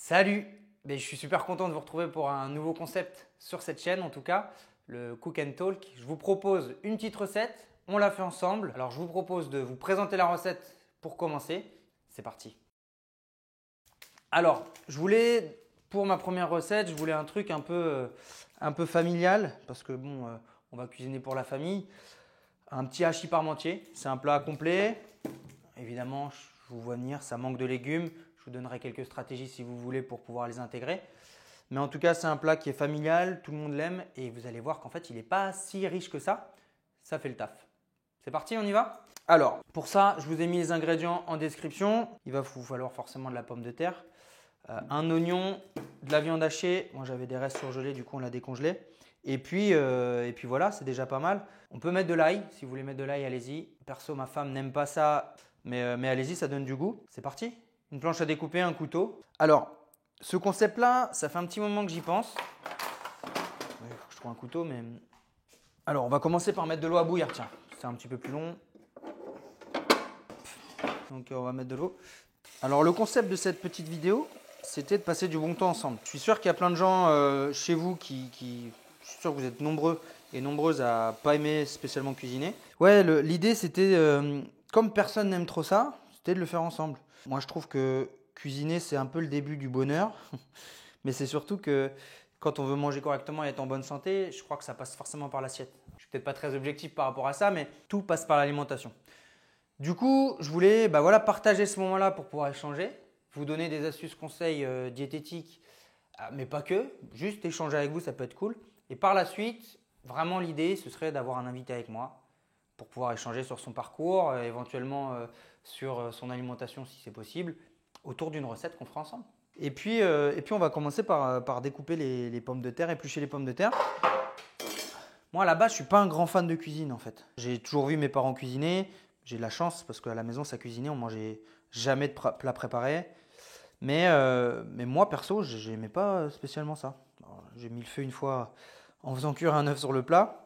Salut! Je suis super content de vous retrouver pour un nouveau concept sur cette chaîne, en tout cas, le Cook and Talk. Je vous propose une petite recette, on la fait ensemble. Alors je vous propose de vous présenter la recette pour commencer. C'est parti! Alors, pour ma première recette, je voulais un truc un peu familial parce que bon, on va cuisiner pour la famille. Un petit hachis parmentier, c'est un plat complet. Évidemment, je vous vois venir, ça manque de légumes. Je vous donnerai quelques stratégies si vous voulez pour pouvoir les intégrer. Mais en tout cas, c'est un plat qui est familial, tout le monde l'aime et vous allez voir qu'en fait, il n'est pas si riche que ça. Ça fait le taf. C'est parti, on y va? Alors, pour ça, je vous ai mis les ingrédients en description. Il va vous falloir forcément de la pomme de terre, un oignon, de la viande hachée. Moi, j'avais des restes surgelés, du coup, on l'a décongelé. Et puis voilà, c'est déjà pas mal. On peut mettre de l'ail. Si vous voulez mettre de l'ail, allez-y. Perso, ma femme n'aime pas ça, mais allez-y, ça donne du goût. C'est parti. Une planche à découper, un couteau. Alors, ce concept-là, ça fait un petit moment que j'y pense. Il faut que je trouve un couteau, mais… Alors, on va commencer par mettre de l'eau à bouillir. Tiens, c'est un petit peu plus long. Donc, on va mettre de l'eau. Alors, le concept de cette petite vidéo, c'était de passer du bon temps ensemble. Je suis sûr qu'il y a plein de gens chez vous qui… Je suis sûr que vous êtes nombreux et nombreuses à pas aimer spécialement cuisiner. Ouais, l'idée, c'était… comme personne n'aime trop ça, c'était de le faire ensemble. Moi, je trouve que cuisiner, c'est un peu le début du bonheur. Mais c'est surtout que quand on veut manger correctement et être en bonne santé, je crois que ça passe forcément par l'assiette. Je ne suis peut-être pas très objectif par rapport à ça, mais tout passe par l'alimentation. Du coup, je voulais partager ce moment-là pour pouvoir échanger, vous donner des astuces, conseils diététiques, mais pas que, juste échanger avec vous, ça peut être cool. Et par la suite, vraiment l'idée, ce serait d'avoir un invité avec moi pour pouvoir échanger sur son parcours, éventuellement sur son alimentation si c'est possible, autour d'une recette qu'on fera ensemble. Et puis on va commencer par découper les pommes de terre, éplucher les pommes de terre. Moi, à la base, je ne suis pas un grand fan de cuisine en fait. J'ai toujours vu mes parents cuisiner. J'ai de la chance parce qu'à la maison, ça cuisinait, on mangeait jamais de plat préparé. Mais moi, perso, je n'aimais pas spécialement ça. J'ai mis le feu une fois en faisant cuire un œuf sur le plat.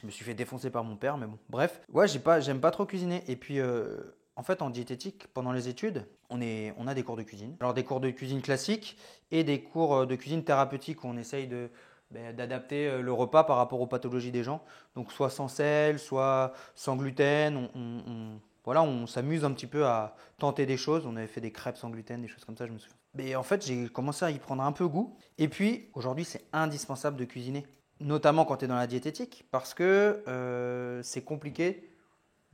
Je me suis fait défoncer par mon père, mais bon, bref. Ouais, j'aime pas trop cuisiner. Et puis, en fait, en diététique, pendant les études, on a des cours de cuisine. Alors, des cours de cuisine classiques et des cours de cuisine thérapeutique où on essaye d'adapter le repas par rapport aux pathologies des gens. Donc, soit sans sel, soit sans gluten. Voilà, on s'amuse un petit peu à tenter des choses. On avait fait des crêpes sans gluten, des choses comme ça, je me souviens. Mais en fait, j'ai commencé à y prendre un peu goût. Et puis, aujourd'hui, c'est indispensable de cuisiner. Notamment quand tu es dans la diététique, parce que c'est compliqué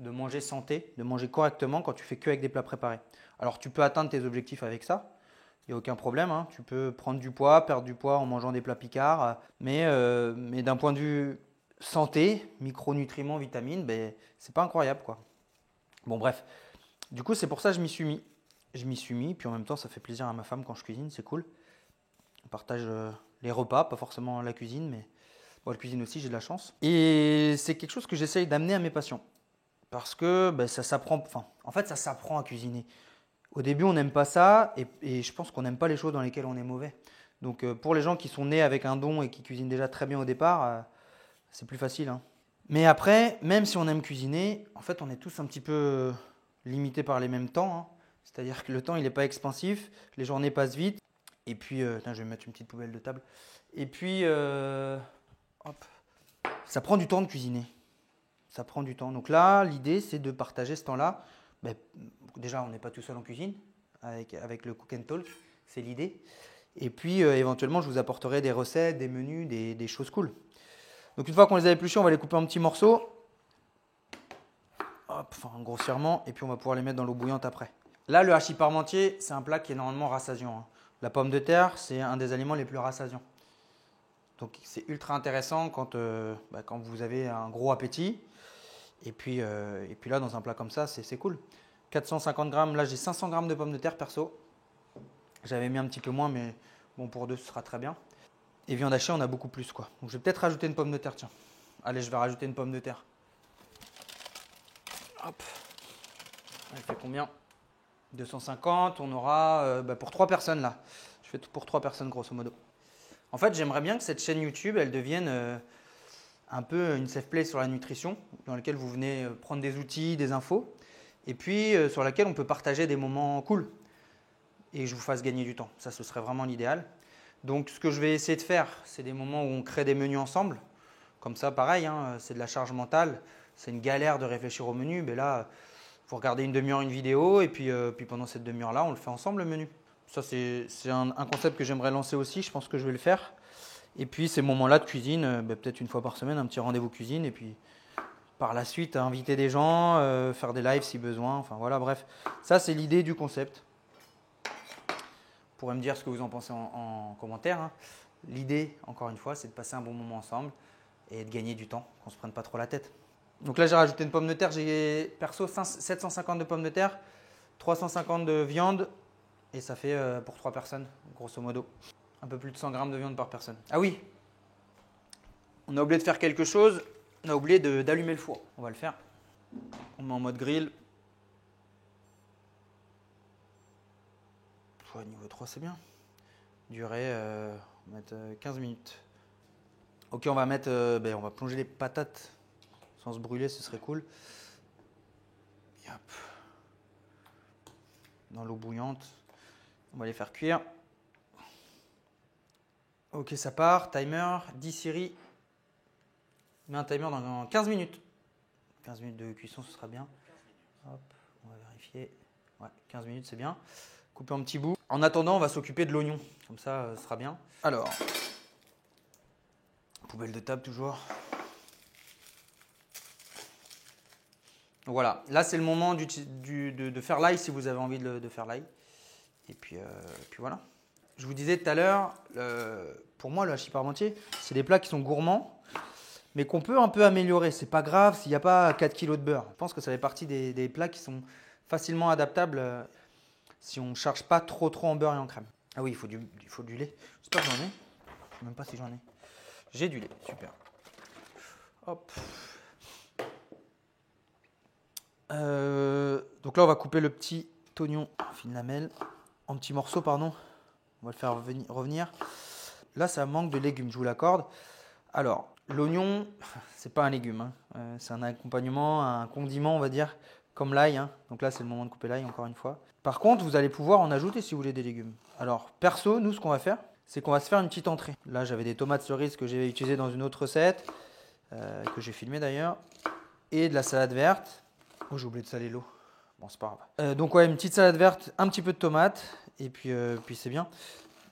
de manger santé, de manger correctement quand tu fais que avec des plats préparés. Alors tu peux atteindre tes objectifs avec ça, il n'y a aucun problème. Hein. Tu peux prendre du poids, perdre du poids en mangeant des plats picards, mais d'un point de vue santé, micronutriments, vitamines, c'est pas incroyable quoi. Bon bref, du coup c'est pour ça que je m'y suis mis. Je m'y suis mis, puis en même temps ça fait plaisir à ma femme quand je cuisine, c'est cool. On partage les repas, pas forcément la cuisine, mais… Bon, la cuisine aussi, j'ai de la chance. Et c'est quelque chose que j'essaye d'amener à mes patients. Parce que ça s'apprend, en fait, ça s'apprend à cuisiner. Au début, on n'aime pas ça et je pense qu'on n'aime pas les choses dans lesquelles on est mauvais. Donc, pour les gens qui sont nés avec un don et qui cuisinent déjà très bien au départ, c'est plus facile. Hein. Mais après, même si on aime cuisiner, en fait, on est tous un petit peu limités par les mêmes temps. Hein. C'est-à-dire que le temps, il n'est pas expansif, les journées passent vite. Et puis, je vais mettre une petite poubelle de table. Et puis… hop. Ça prend du temps de cuisiner. Ça prend du temps. Donc là, l'idée, c'est de partager ce temps-là. Déjà, on n'est pas tout seul en cuisine avec le Cook and Talk. C'est l'idée. Et puis, éventuellement, je vous apporterai des recettes, des menus, des choses cool. Donc, une fois qu'on les a épluchés, on va les couper en petits morceaux. Hop, grossièrement. Et puis, on va pouvoir les mettre dans l'eau bouillante après. Là, le hachis parmentier, c'est un plat qui est normalement rassasiant. Hein. La pomme de terre, c'est un des aliments les plus rassasiants. Donc c'est ultra intéressant quand vous avez un gros appétit. Et puis là, dans un plat comme ça, c'est cool. 450 grammes, là j'ai 500 grammes de pommes de terre perso. J'avais mis un petit peu moins, mais bon, pour deux, ce sera très bien. Et viande hachée, on a beaucoup plus quoi. Donc je vais peut-être rajouter une pomme de terre, tiens. Allez, je vais rajouter une pomme de terre. Hop. Elle fait combien? 250, on aura pour 3 personnes là. Je fais tout pour 3 personnes grosso modo. En fait, j'aimerais bien que cette chaîne YouTube, elle devienne un peu une safe place sur la nutrition, dans laquelle vous venez prendre des outils, des infos, et puis sur laquelle on peut partager des moments cool. et je vous fasse gagner du temps. Ça, ce serait vraiment l'idéal. Donc, ce que je vais essayer de faire, c'est des moments où on crée des menus ensemble. Comme ça, pareil, hein, c'est de la charge mentale. C'est une galère de réfléchir au menu. Mais là, vous regardez une demi-heure une vidéo et puis pendant cette demi-heure-là, on le fait ensemble, le menu. Ça, c'est un concept que j'aimerais lancer aussi. Je pense que je vais le faire. Et puis, ces moments-là de cuisine, peut-être une fois par semaine, un petit rendez-vous cuisine. Et puis, par la suite, inviter des gens, faire des lives si besoin. Enfin, voilà, bref. Ça, c'est l'idée du concept. Vous pourrez me dire ce que vous en pensez en commentaire. Hein. L'idée, encore une fois, c'est de passer un bon moment ensemble et de gagner du temps, qu'on ne se prenne pas trop la tête. Donc là, j'ai rajouté une pomme de terre. J'ai perso 750 de pommes de terre, 350 de viande et ça fait pour 3 personnes, grosso modo. Un peu plus de 100 grammes de viande par personne. Ah oui, on a oublié de faire quelque chose. On a oublié d'allumer le four. On va le faire. On met en mode grill. Ouais, niveau 3, c'est bien. Durée, on va mettre 15 minutes. Ok, on va mettre, on va plonger les patates sans se brûler, ce serait cool. Yep. Dans l'eau bouillante. On va les faire cuire. Ok, ça part. Timer, 10 Siri. Mets un timer dans 15 minutes. 15 minutes de cuisson, ce sera bien. Hop, on va vérifier. Ouais, 15 minutes, c'est bien. Couper en petits bouts. En attendant, on va s'occuper de l'oignon. Comme ça, ce sera bien. Alors, poubelle de table toujours. Voilà, là c'est le moment de faire l'ail si vous avez envie de faire l'ail. Et puis voilà. Je vous disais tout à l'heure, pour moi le hachis parmentier, c'est des plats qui sont gourmands, mais qu'on peut un peu améliorer. C'est pas grave s'il n'y a pas 4 kg de beurre. Je pense que ça fait partie des plats qui sont facilement adaptables si on ne charge pas trop en beurre et en crème. Ah oui, il faut du lait. J'espère que j'en ai. Je ne sais même pas si j'en ai. J'ai du lait, super. Hop. Donc là, on va couper le petit oignon fine lamelle en petits morceaux, pardon. On va le faire revenir. Là, ça manque de légumes, je vous l'accorde. Alors, l'oignon, c'est pas un légume, hein. C'est un accompagnement, un condiment, on va dire, comme l'ail. Hein. Donc là, c'est le moment de couper l'ail, encore une fois. Par contre, vous allez pouvoir en ajouter si vous voulez des légumes. Alors, perso, nous, ce qu'on va faire, c'est qu'on va se faire une petite entrée. Là, j'avais des tomates cerises que j'ai utilisées dans une autre recette, que j'ai filmée d'ailleurs, et de la salade verte. Oh, j'ai oublié de saler l'eau. Bon, c'est pas grave. Donc ouais, une petite salade verte, un petit peu de tomates, et puis c'est bien.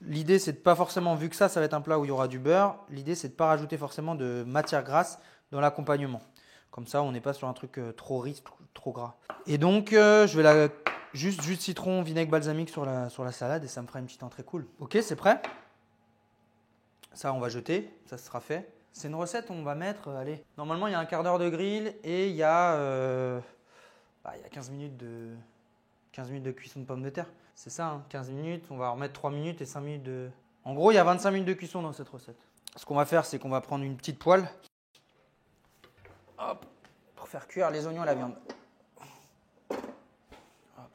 L'idée, c'est de pas forcément, vu que ça va être un plat où il y aura du beurre, l'idée, c'est de pas rajouter forcément de matière grasse dans l'accompagnement. Comme ça, on n'est pas sur un truc trop riche, trop gras. Et donc, je vais juste jus de citron, vinaigre balsamique sur la salade, et ça me fera une petite entrée cool. Ok, c'est prêt? Ça, on va jeter, ça sera fait. C'est une recette où on va mettre, allez, normalement, il y a un quart d'heure de grill, et il y a 15 minutes de cuisson de pommes de terre. C'est ça, hein, 15 minutes. On va remettre 3 minutes et 5 minutes de... En gros, il y a 25 minutes de cuisson dans cette recette. Ce qu'on va faire, c'est qu'on va prendre une petite poêle. Hop, pour faire cuire les oignons et la viande. Hop.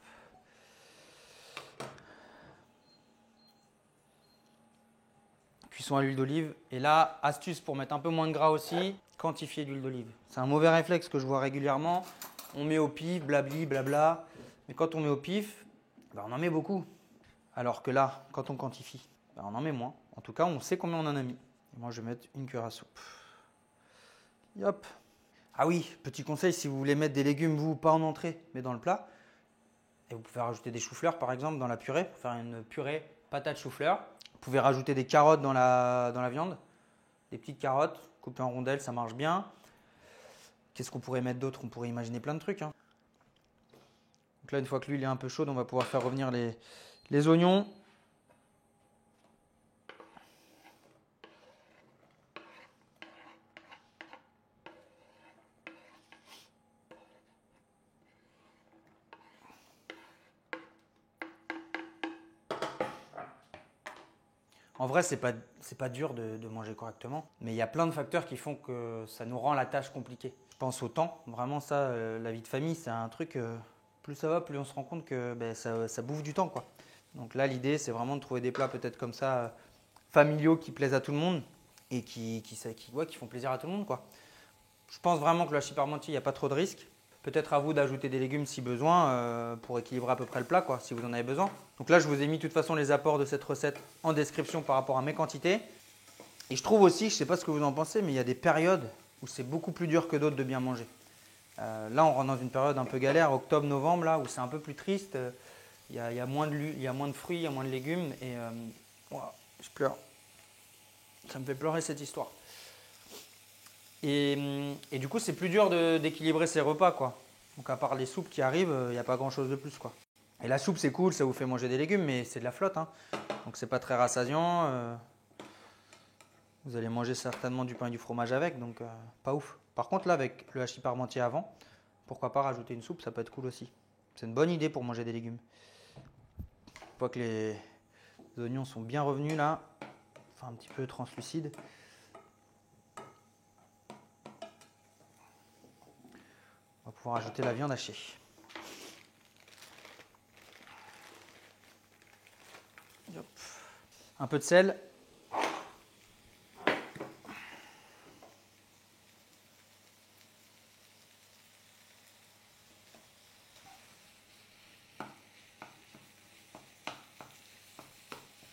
Cuisson à l'huile d'olive. Et là, astuce pour mettre un peu moins de gras aussi, quantifier l'huile d'olive. C'est un mauvais réflexe que je vois régulièrement. On met au pif, blabli, blabla. Mais quand on met au pif, on en met beaucoup. Alors que là, quand on quantifie, on en met moins. En tout cas, on sait combien on en a mis. Et moi, je vais mettre une cuillère à soupe. Hop. Ah oui, petit conseil, si vous voulez mettre des légumes, vous, pas en entrée, mais dans le plat, et vous pouvez rajouter des choux-fleurs, par exemple, dans la purée, pour faire une purée patate chou-fleur. Vous pouvez rajouter des carottes dans la viande, des petites carottes coupées en rondelles, ça marche bien. Qu'est-ce qu'on pourrait mettre d'autre? On pourrait imaginer plein de trucs. Hein. Donc là, une fois que l'huile est un peu chaude, on va pouvoir faire revenir les oignons. En vrai, c'est pas dur de manger correctement, mais il y a plein de facteurs qui font que ça nous rend la tâche compliquée. Je pense au temps, vraiment ça, la vie de famille, c'est un truc, plus ça va, plus on se rend compte que ça bouffe du temps, quoi. Donc là, l'idée, c'est vraiment de trouver des plats peut-être comme ça, familiaux, qui plaisent à tout le monde et qui font plaisir à tout le monde, quoi. Je pense vraiment que le hachis parmentier, il n'y a pas trop de risques. Peut-être à vous d'ajouter des légumes si besoin pour équilibrer à peu près le plat, quoi, si vous en avez besoin. Donc là, je vous ai mis de toute façon les apports de cette recette en description par rapport à mes quantités. Et je trouve aussi, je ne sais pas ce que vous en pensez, mais il y a des périodes où c'est beaucoup plus dur que d'autres de bien manger. Là, on rentre dans une période un peu galère, octobre-novembre, là, où c'est un peu plus triste. Il y a moins de fruits, il y a moins de légumes. Et ouah, je pleure. Ça me fait pleurer cette histoire. Et du coup, c'est plus dur d'équilibrer ses repas, quoi. Donc à part les soupes qui arrivent, il n'y a pas grand-chose de plus, quoi. Et la soupe, c'est cool, ça vous fait manger des légumes, mais c'est de la flotte, hein. Donc c'est pas très rassasiant. Vous allez manger certainement du pain et du fromage avec, donc pas ouf. Par contre, là, avec le hachis parmentier avant, pourquoi pas rajouter une soupe, ça peut être cool aussi. C'est une bonne idée pour manger des légumes. Je vois que les oignons sont bien revenus là, enfin un petit peu translucides. On va pouvoir ajouter la viande hachée. Hop. Un peu de sel.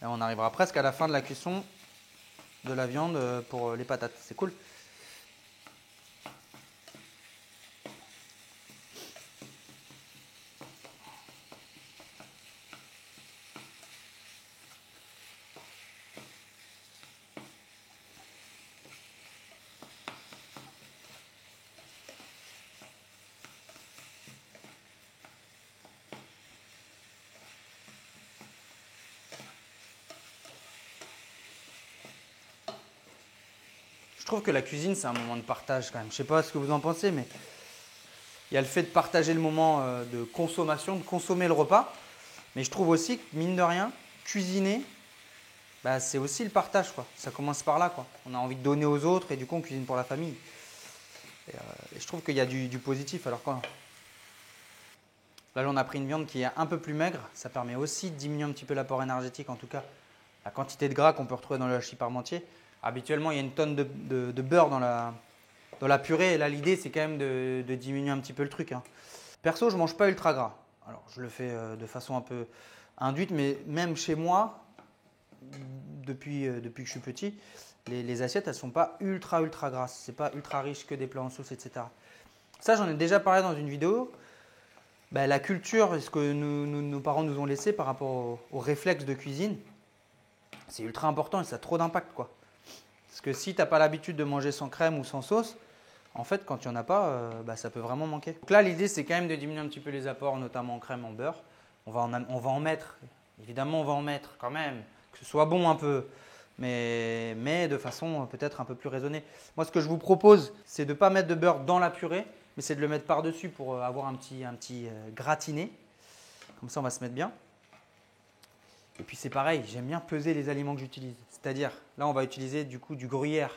Là, on arrivera presque à la fin de la cuisson de la viande pour les patates. C'est cool. Je trouve que la cuisine, c'est un moment de partage quand même. Je ne sais pas ce que vous en pensez, mais il y a le fait de partager le moment de consommation, de consommer le repas. Mais je trouve aussi que, mine de rien, cuisiner, bah, c'est aussi le partage, quoi. Ça commence par là, quoi. On a envie de donner aux autres et du coup, on cuisine pour la famille. Et je trouve qu'il y a du positif. Alors quoi. Là, on a pris une viande qui est un peu plus maigre. Ça permet aussi de diminuer un petit peu l'apport énergétique, en tout cas la quantité de gras qu'on peut retrouver dans le hachis parmentier. Habituellement, il y a une tonne de beurre dans la purée. Et là, l'idée, c'est quand même de diminuer un petit peu le truc, hein. Perso, je ne mange pas ultra gras. Alors, je le fais de façon un peu induite, mais même chez moi, depuis que je suis petit, les assiettes, elles ne sont pas ultra grasses. Ce n'est pas ultra riche que des plats en sauce, etc. Ça, j'en ai déjà parlé dans une vidéo. Ben, la culture, ce que nos parents nous ont laissé par rapport aux réflexes de cuisine, c'est ultra important et ça a trop d'impact, quoi. Parce que si tu n'as pas l'habitude de manger sans crème ou sans sauce, en fait, quand il n'y en a pas, ça peut vraiment manquer. Donc là, l'idée, c'est quand même de diminuer un petit peu les apports, notamment en crème, en beurre. On va en mettre, évidemment, on va en mettre quand même, que ce soit bon un peu, mais de façon peut-être un peu plus raisonnée. Moi, ce que je vous propose, c'est de ne pas mettre de beurre dans la purée, mais c'est de le mettre par-dessus pour avoir un petit gratiné. Comme ça, on va se mettre bien. Et puis c'est pareil, j'aime bien peser les aliments que j'utilise. C'est-à-dire, là, on va utiliser du coup du gruyère.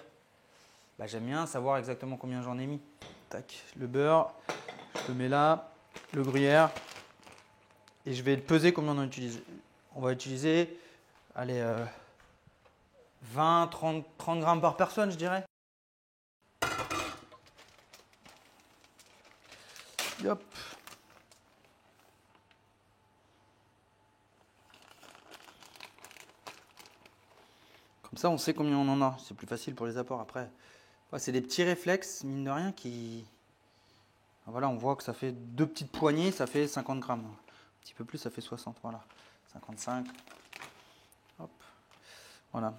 Bah, j'aime bien savoir exactement combien j'en ai mis. Tac, le beurre, je le mets là, le gruyère, et je vais peser combien on en utilise. On va utiliser, allez, 20, 30 grammes par personne, je dirais. Hop. Comme ça, on sait combien on en a. C'est plus facile pour les apports après. Ouais, c'est des petits réflexes, mine de rien, qui... Voilà, on voit que ça fait 2 petites poignées, ça fait 50 grammes. Un petit peu plus, ça fait 60, voilà. 55. Hop. Voilà.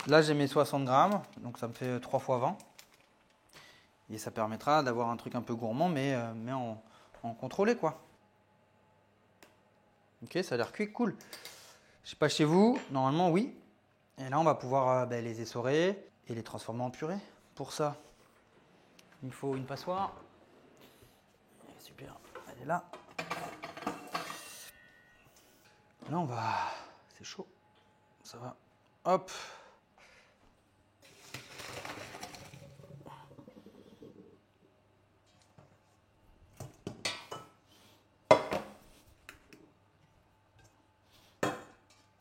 Là, j'ai mes 60 grammes, donc ça me fait 3 fois 20. Et ça permettra d'avoir un truc un peu gourmand, mais en contrôlé, quoi. Ok, ça a l'air cuit, cool. Je sais pas chez vous, normalement oui. Et là, on va pouvoir les essorer et les transformer en purée. Pour ça, il me faut une passoire. Super, elle est là. Là, on va... C'est chaud. Ça va. Hop.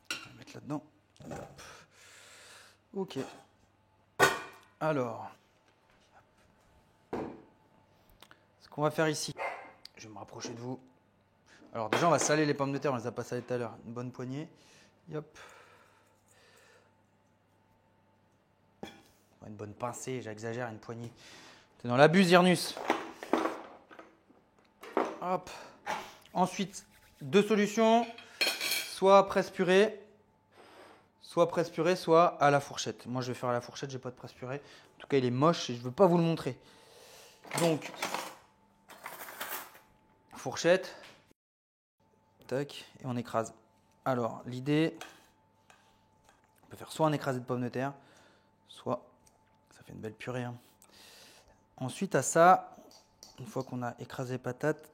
On va mettre là-dedans. Hop. Ok. Alors, ce qu'on va faire ici, Je vais me rapprocher de vous. Alors déjà, on va saler les pommes de terre, on les a pas salées tout à l'heure. Une bonne poignée. Hop. Une bonne pincée, j'exagère, une poignée. T'es dans l'abus, Zirnus. Hop. Ensuite, deux solutions. Soit presse purée, soit à la fourchette. Moi, je vais faire à la fourchette, j'ai pas de presse purée. En tout cas, il est moche et je veux pas vous le montrer. Donc, fourchette. Tac, et on écrase. Alors, l'idée, on peut faire soit un écrasé de pommes de terre, soit, ça fait une belle purée. Hein. Ensuite, à ça, une fois qu'on a écrasé les patates,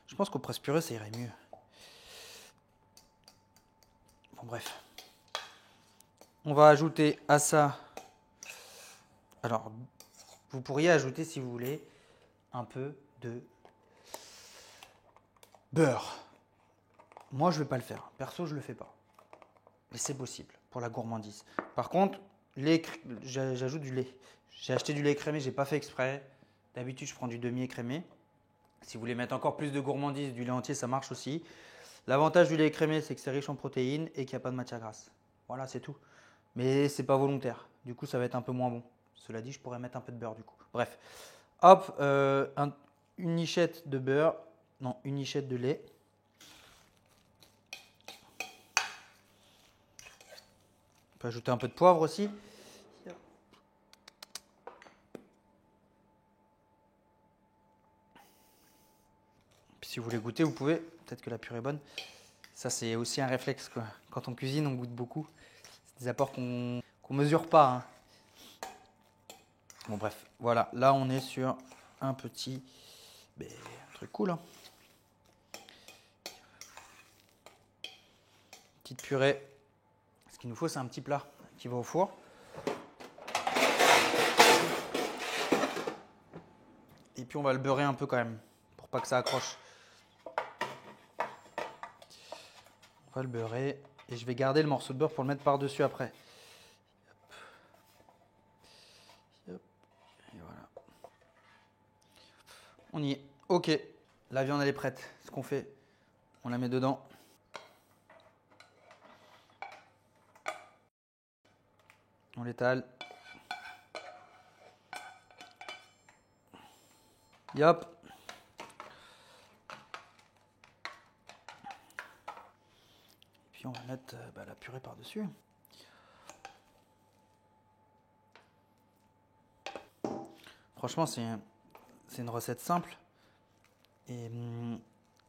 je pense qu'au presse purée, ça irait mieux. Bon, bref. On va ajouter à ça, alors, vous pourriez ajouter, si vous voulez, un peu de beurre. Moi, je ne vais pas le faire. Perso, je ne le fais pas. Mais c'est possible pour la gourmandise. Par contre, j'ajoute du lait. J'ai acheté du lait écrémé, je n'ai pas fait exprès. D'habitude, je prends du demi-écrémé. Si vous voulez mettre encore plus de gourmandise, du lait entier, ça marche aussi. L'avantage du lait écrémé, c'est que c'est riche en protéines et qu'il n'y a pas de matière grasse. Voilà, c'est tout. Mais c'est pas volontaire. Du coup, ça va être un peu moins bon. Cela dit, je pourrais mettre un peu de beurre du coup. Bref. Hop, une nichette de beurre. Non, une nichette de lait. On peut ajouter un peu de poivre aussi. Puis si vous voulez goûter, vous pouvez. Peut-être que la purée est bonne. Ça, c'est aussi un réflexe, quoi. Quand on cuisine, on goûte beaucoup. C'est des apports qu'on mesure pas. Hein. Bon, bref. Voilà. Là, on est sur un petit un truc cool. Hein. Petite purée. Ce qu'il nous faut, c'est un petit plat qui va au four. Et puis, on va le beurrer un peu quand même, pour pas que ça accroche. On va le beurrer. Et je vais garder le morceau de beurre pour le mettre par-dessus après. Hop. Et voilà. On y est. Ok. La viande, elle est prête. Ce qu'on fait, on la met dedans. On l'étale. Yop. Puis on va mettre la purée par-dessus. Franchement, c'est une recette simple. Et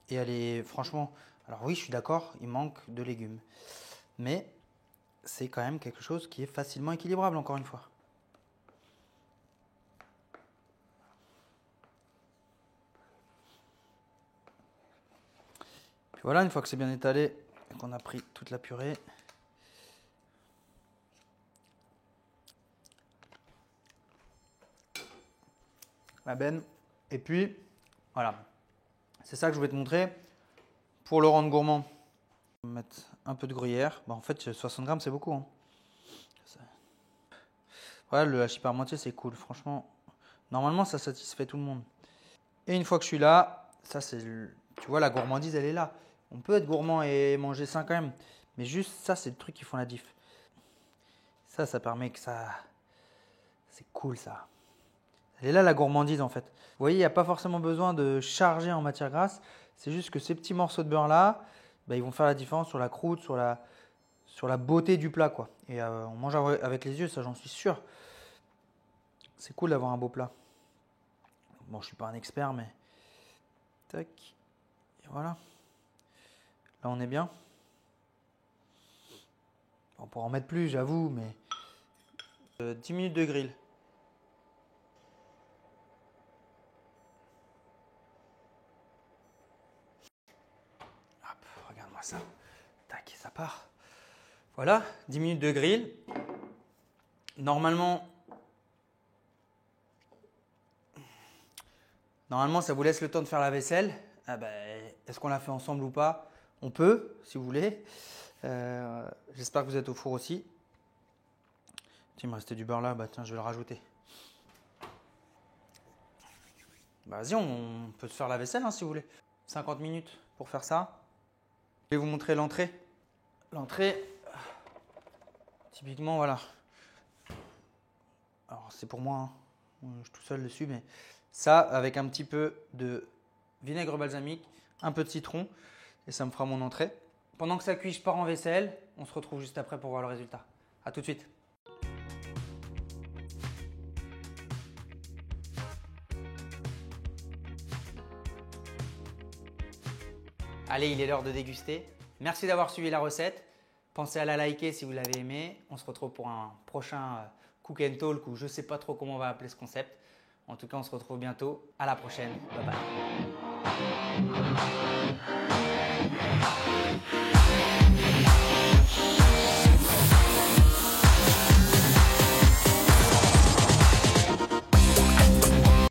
elle est franchement... Alors oui, je suis d'accord, il manque de légumes. Mais c'est quand même quelque chose qui est facilement équilibrable, encore une fois. Puis voilà, une fois que c'est bien étalé et qu'on a pris toute la purée, la benne. Et puis, voilà. C'est ça que je voulais te montrer. Pour le rendre gourmand, on va mettre un peu de gruyère. En fait, 60 grammes, c'est beaucoup. Hein. Voilà, le hachis parmentier, c'est cool. Franchement, normalement, ça satisfait tout le monde. Et une fois que je suis là, ça c'est, tu vois, la gourmandise, elle est là. On peut être gourmand et manger sain quand même. Mais juste ça, c'est le truc qui font la diff. Ça permet que ça... C'est cool ça. Elle est là la gourmandise en fait. Vous voyez, il n'y a pas forcément besoin de charger en matière grasse. C'est juste que ces petits morceaux de beurre là, ils vont faire la différence sur la croûte, sur la beauté du plat, quoi. Et on mange avec les yeux, ça j'en suis sûr. C'est cool d'avoir un beau plat. Bon, je suis pas un expert, mais... Tac. Et voilà. Là, on est bien. On pourra en mettre plus, j'avoue, mais... 10 minutes de grill. Hop, regarde-moi ça. Tac, ça part. Voilà, 10 minutes de grill. Normalement, ça vous laisse le temps de faire la vaisselle. Est-ce qu'on l'a fait ensemble ou pas? On peut, si vous voulez. J'espère que vous êtes au four aussi. Tiens, il me restait du beurre là. Tiens, je vais le rajouter. Bah, vas-y, on peut se faire la vaisselle hein, si vous voulez. 50 minutes pour faire ça. Je vais vous montrer l'entrée. L'entrée, typiquement, voilà. Alors, c'est pour moi, hein. Je suis tout seul dessus, mais ça, avec un petit peu de vinaigre balsamique, un peu de citron, et ça me fera mon entrée. Pendant que ça cuit, je pars en vaisselle. On se retrouve juste après pour voir le résultat. A tout de suite. Allez, il est l'heure de déguster. Merci d'avoir suivi la recette. Pensez à la liker si vous l'avez aimé. On se retrouve pour un prochain Cook and Talk ou je ne sais pas trop comment on va appeler ce concept. En tout cas, on se retrouve bientôt. À la prochaine. Bye bye.